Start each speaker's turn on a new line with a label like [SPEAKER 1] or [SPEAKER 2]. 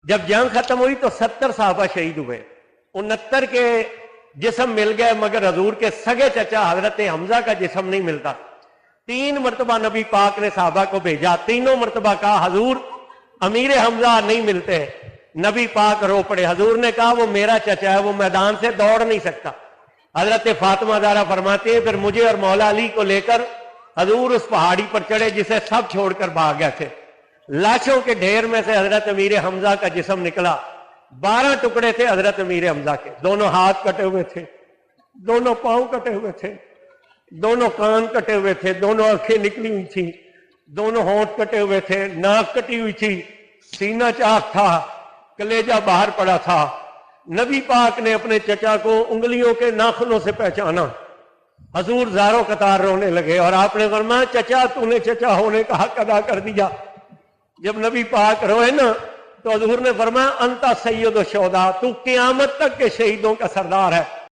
[SPEAKER 1] جب جنگ ختم ہوئی تو 70 صحابہ شہید ہوئے، 69 کے جسم مل گئے، مگر حضور کے سگے چچا حضرت حمزہ کا جسم نہیں ملتا۔ 3 مرتبہ نبی پاک نے صحابہ کو بھیجا، تینوں مرتبہ کہا حضور امیر حمزہ نہیں ملتے۔ نبی پاک رو پڑے، حضور نے کہا وہ میرا چچا ہے، وہ میدان سے دوڑ نہیں سکتا۔ حضرت فاطمہ زہرا فرماتے ہیں پھر مجھے اور مولا علی کو لے کر حضور اس پہاڑی پر چڑھے جسے سب چھوڑ کر بھاگ گئے تھے۔ لاشوں کے ڈھیر میں سے حضرت امیر حمزہ کا جسم نکلا، 12 ٹکڑے تھے حضرت امیر حمزہ کے، دونوں ہاتھ کٹے ہوئے تھے، دونوں پاؤں کٹے ہوئے تھے، دونوں کان کٹے ہوئے تھے، دونوں آنکھیں نکلی ہوئی تھیں، دونوں ہونٹ کٹے ہوئے تھے، ناک کٹی ہوئی تھی، سینہ چاک تھا، کلیجہ باہر پڑا تھا۔ نبی پاک نے اپنے چچا کو انگلیوں کے ناخنوں سے پہچانا۔ حضور زاروں قطار رونے لگے اور آپ نے فرمایا چچا تو نے چچا ہونے کا حق ادا کر دیا۔ جب نبی پاک روئے نا تو حضور نے فرمایا انت سید الشہداء، تو قیامت تک کے شہیدوں کا سردار ہے۔